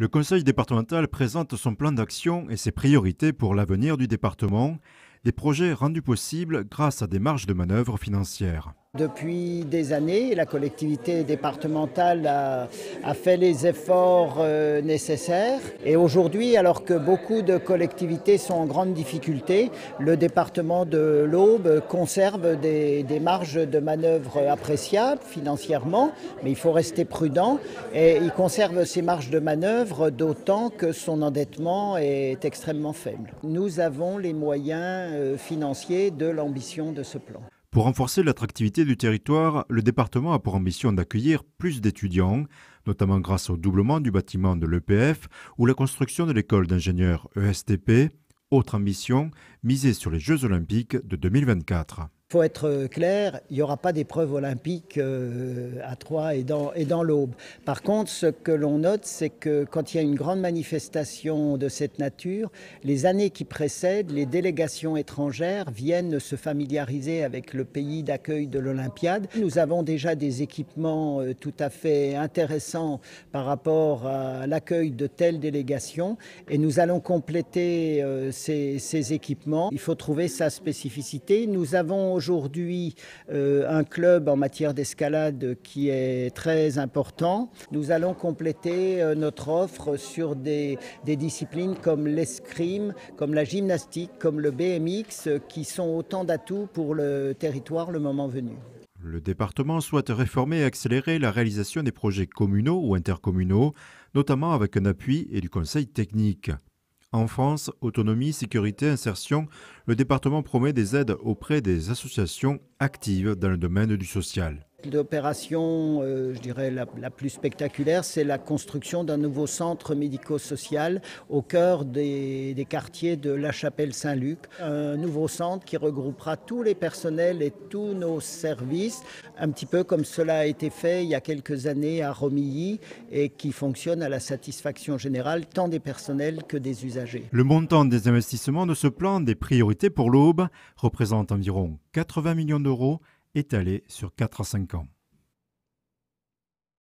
Le conseil départemental présente son plan d'action et ses priorités pour l'avenir du département, des projets rendus possibles grâce à des marges de manœuvre financières. Depuis des années, la collectivité départementale a fait les efforts nécessaires. Et aujourd'hui, alors que beaucoup de collectivités sont en grande difficulté, le département de l'Aube conserve des marges de manœuvre appréciables financièrement, mais il faut rester prudent. Et il conserve ces marges de manœuvre d'autant que son endettement est extrêmement faible. Nous avons les moyens financiers de l'ambition de ce plan. Pour renforcer l'attractivité du territoire, le département a pour ambition d'accueillir plus d'étudiants, notamment grâce au doublement du bâtiment de l'EPF ou la construction de l'école d'ingénieurs ESTP. Autre ambition, miser sur les Jeux olympiques de 2024. Il faut être clair, il n'y aura pas d'épreuves olympiques à Troyes et dans l'Aube. Par contre, ce que l'on note, c'est que quand il y a une grande manifestation de cette nature, les années qui précèdent, les délégations étrangères viennent se familiariser avec le pays d'accueil de l'Olympiade. Nous avons déjà des équipements tout à fait intéressants par rapport à l'accueil de telles délégations et nous allons compléter ces équipements. Il faut trouver sa spécificité. Nous avons aujourd'hui un club en matière d'escalade qui est très important. Nous allons compléter notre offre sur des disciplines comme l'escrime, comme la gymnastique, comme le BMX, qui sont autant d'atouts pour le territoire le moment venu. Le département souhaite réformer et accélérer la réalisation des projets communaux ou intercommunaux, notamment avec un appui et du conseil technique. Enfance, autonomie, sécurité, insertion, le département promet des aides auprès des associations actives dans le domaine du social. L'opération, je dirais, la plus spectaculaire, c'est la construction d'un nouveau centre médico-social au cœur des quartiers de La Chapelle-Saint-Luc. Un nouveau centre qui regroupera tous les personnels et tous nos services, un petit peu comme cela a été fait il y a quelques années à Romilly et qui fonctionne à la satisfaction générale tant des personnels que des usagers. Le montant des investissements de ce plan des priorités pour l'Aube représente environ 80 millions d'euros étalés sur 4 à 5 ans.